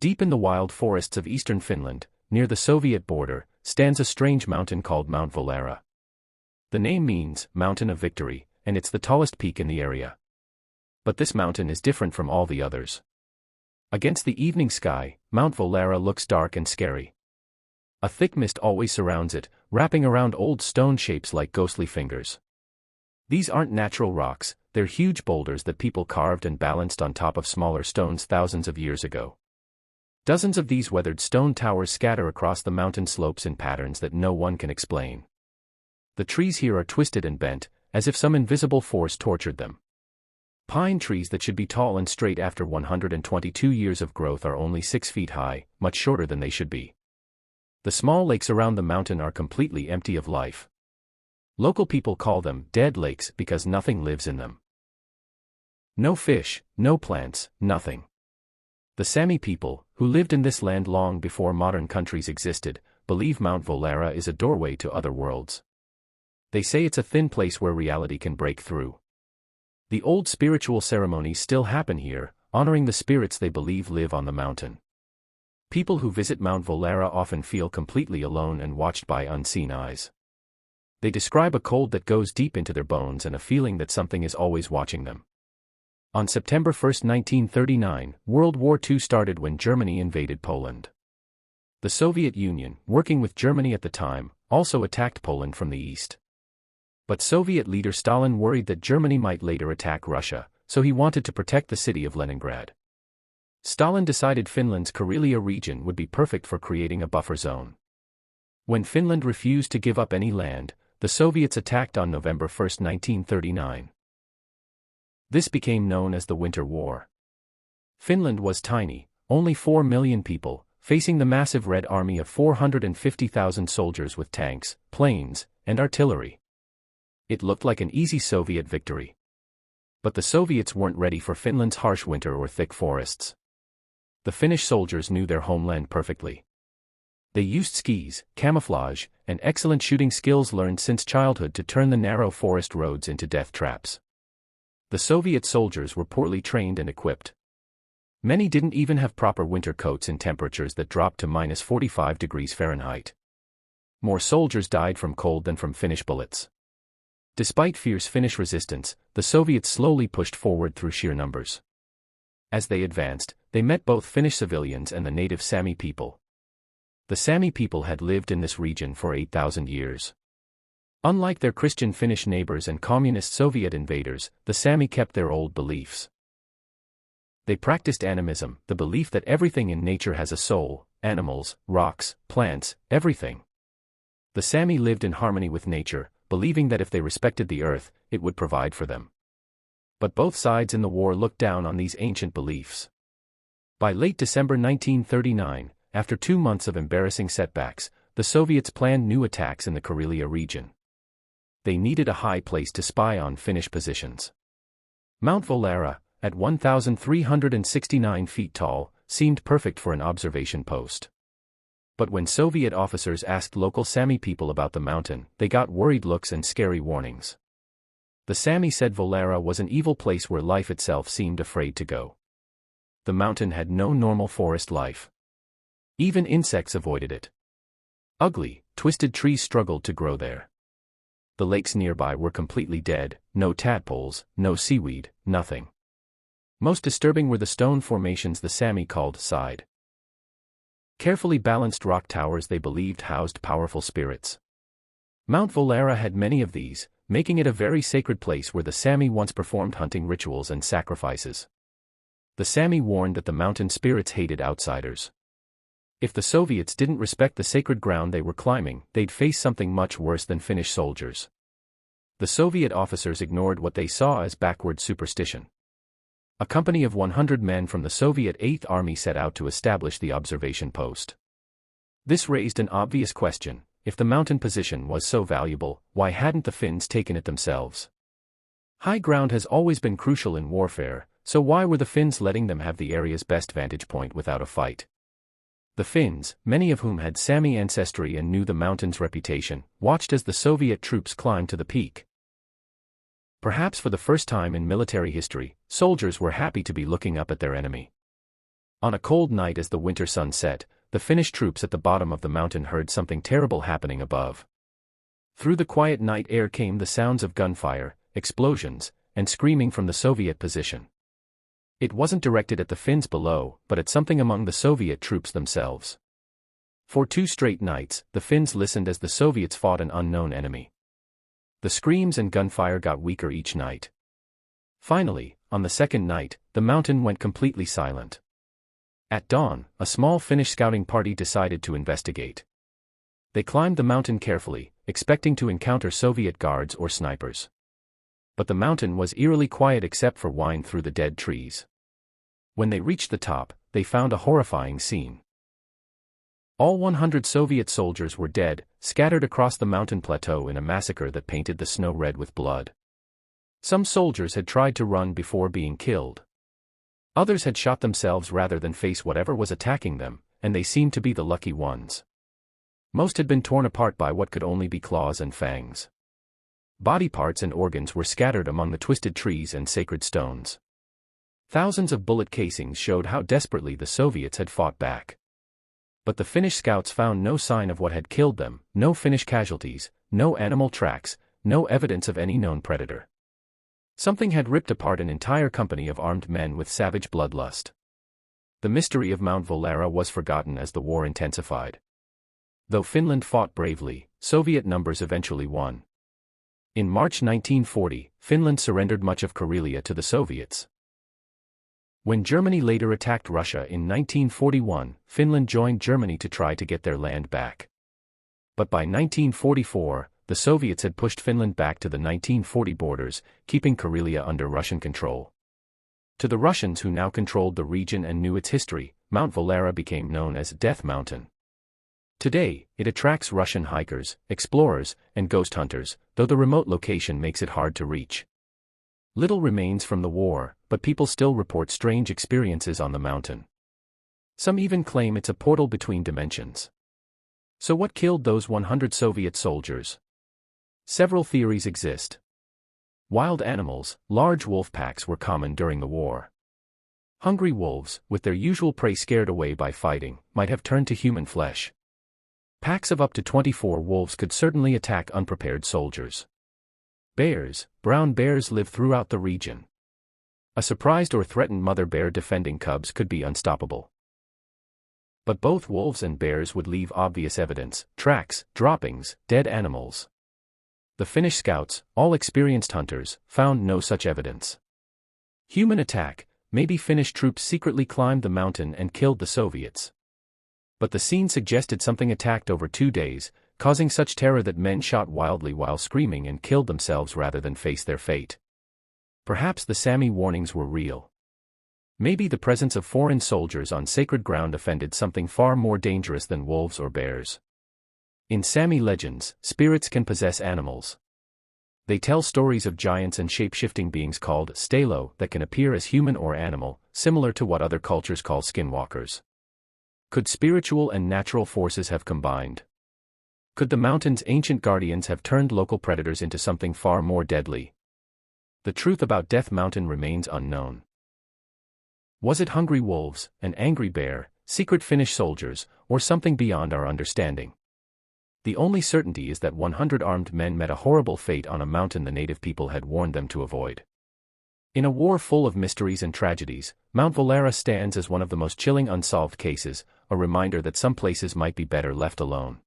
Deep in the wild forests of eastern Finland, near the Soviet border, stands a strange mountain called Mount Valera. The name means Mountain of Victory, and it's the tallest peak in the area. But this mountain is different from all the others. Against the evening sky, Mount Valera looks dark and scary. A thick mist always surrounds it, wrapping around old stone shapes like ghostly fingers. These aren't natural rocks, they're huge boulders that people carved and balanced on top of smaller stones thousands of years ago. Dozens of these weathered stone towers scatter across the mountain slopes in patterns that no one can explain. The trees here are twisted and bent, as if some invisible force tortured them. Pine trees that should be tall and straight after 122 years of growth are only 6 feet high, much shorter than they should be. The small lakes around the mountain are completely empty of life. Local people call them dead lakes because nothing lives in them. No fish, no plants, nothing. The Sami people, who lived in this land long before modern countries existed, believe Mount Valera is a doorway to other worlds. They say it's a thin place where reality can break through. The old spiritual ceremonies still happen here, honoring the spirits they believe live on the mountain. People who visit Mount Valera often feel completely alone and watched by unseen eyes. They describe a cold that goes deep into their bones and a feeling that something is always watching them. On September 1, 1939, World War II started when Germany invaded Poland. The Soviet Union, working with Germany at the time, also attacked Poland from the east. But Soviet leader Stalin worried that Germany might later attack Russia, so he wanted to protect the city of Leningrad. Stalin decided Finland's Karelia region would be perfect for creating a buffer zone. When Finland refused to give up any land, the Soviets attacked on November 1, 1939. This became known as the Winter War. Finland was tiny, only 4 million people, facing the massive Red Army of 450,000 soldiers with tanks, planes, and artillery. It looked like an easy Soviet victory. But the Soviets weren't ready for Finland's harsh winter or thick forests. The Finnish soldiers knew their homeland perfectly. They used skis, camouflage, and excellent shooting skills learned since childhood to turn the narrow forest roads into death traps. The Soviet soldiers were poorly trained and equipped. Many didn't even have proper winter coats in temperatures that dropped to minus 45 degrees Fahrenheit. More soldiers died from cold than from Finnish bullets. Despite fierce Finnish resistance, the Soviets slowly pushed forward through sheer numbers. As they advanced, they met both Finnish civilians and the native Sami people. The Sami people had lived in this region for 8,000 years. Unlike their Christian Finnish neighbors and communist Soviet invaders, the Sami kept their old beliefs. They practiced animism, the belief that everything in nature has a soul: animals, rocks, plants, everything. The Sami lived in harmony with nature, believing that if they respected the earth, it would provide for them. But both sides in the war looked down on these ancient beliefs. By late December 1939, after 2 months of embarrassing setbacks, the Soviets planned new attacks in the Karelia region. They needed a high place to spy on Finnish positions. Mount Valera, at 1,369 feet tall, seemed perfect for an observation post. But when Soviet officers asked local Sami people about the mountain, they got worried looks and scary warnings. The Sami said Valera was an evil place where life itself seemed afraid to go. The mountain had no normal forest life. Even insects avoided it. Ugly, twisted trees struggled to grow there. The lakes nearby were completely dead, no tadpoles, no seaweed, nothing. Most disturbing were the stone formations the Sami called side. Carefully balanced rock towers they believed housed powerful spirits. Mount Valera had many of these, making it a very sacred place where the Sami once performed hunting rituals and sacrifices. The Sami warned that the mountain spirits hated outsiders. If the Soviets didn't respect the sacred ground they were climbing, they'd face something much worse than Finnish soldiers. The Soviet officers ignored what they saw as backward superstition. A company of 100 men from the Soviet 8th Army set out to establish the observation post. This raised an obvious question: if the mountain position was so valuable, why hadn't the Finns taken it themselves? High ground has always been crucial in warfare, so why were the Finns letting them have the area's best vantage point without a fight? The Finns, many of whom had Sami ancestry and knew the mountain's reputation, watched as the Soviet troops climbed to the peak. Perhaps for the first time in military history, soldiers were happy to be looking up at their enemy. On a cold night as the winter sun set, the Finnish troops at the bottom of the mountain heard something terrible happening above. Through the quiet night air came the sounds of gunfire, explosions, and screaming from the Soviet position. It wasn't directed at the Finns below, but at something among the Soviet troops themselves. For 2 straight nights, the Finns listened as the Soviets fought an unknown enemy. The screams and gunfire got weaker each night. Finally, on the second night, the mountain went completely silent. At dawn, a small Finnish scouting party decided to investigate. They climbed the mountain carefully, expecting to encounter Soviet guards or snipers. But the mountain was eerily quiet except for whine through the dead trees. When they reached the top, they found a horrifying scene. All 100 Soviet soldiers were dead, scattered across the mountain plateau in a massacre that painted the snow red with blood. Some soldiers had tried to run before being killed. Others had shot themselves rather than face whatever was attacking them, and they seemed to be the lucky ones. Most had been torn apart by what could only be claws and fangs. Body parts and organs were scattered among the twisted trees and sacred stones. Thousands of bullet casings showed how desperately the Soviets had fought back. But the Finnish scouts found no sign of what had killed them, no Finnish casualties, no animal tracks, no evidence of any known predator. Something had ripped apart an entire company of armed men with savage bloodlust. The mystery of Mount Volera was forgotten as the war intensified. Though Finland fought bravely, Soviet numbers eventually won. In March 1940, Finland surrendered much of Karelia to the Soviets. When Germany later attacked Russia in 1941, Finland joined Germany to try to get their land back. But by 1944, the Soviets had pushed Finland back to the 1940 borders, keeping Karelia under Russian control. To the Russians who now controlled the region and knew its history, Mount Volera became known as Death Mountain. Today, it attracts Russian hikers, explorers, and ghost hunters, though the remote location makes it hard to reach. Little remains from the war, but people still report strange experiences on the mountain. Some even claim it's a portal between dimensions. So what killed those 100 Soviet soldiers? Several theories exist. Wild animals, large wolf packs were common during the war. Hungry wolves, with their usual prey scared away by fighting, might have turned to human flesh. Packs of up to 24 wolves could certainly attack unprepared soldiers. Bears, brown bears live throughout the region. A surprised or threatened mother bear defending cubs could be unstoppable. But both wolves and bears would leave obvious evidence, tracks, droppings, dead animals. The Finnish scouts, all experienced hunters, found no such evidence. Human attack, maybe Finnish troops secretly climbed the mountain and killed the Soviets. But the scene suggested something attacked over 2 days, causing such terror that men shot wildly while screaming and killed themselves rather than face their fate. Perhaps the Sami warnings were real. Maybe the presence of foreign soldiers on sacred ground offended something far more dangerous than wolves or bears. In Sami legends, spirits can possess animals. They tell stories of giants and shape-shifting beings called stalo that can appear as human or animal, similar to what other cultures call skinwalkers. Could spiritual and natural forces have combined? Could the mountain's ancient guardians have turned local predators into something far more deadly? The truth about Death Mountain remains unknown. Was it hungry wolves, an angry bear, secret Finnish soldiers, or something beyond our understanding? The only certainty is that 100 armed men met a horrible fate on a mountain the native people had warned them to avoid. In a war full of mysteries and tragedies, Mount Volera stands as one of the most chilling unsolved cases, a reminder that some places might be better left alone.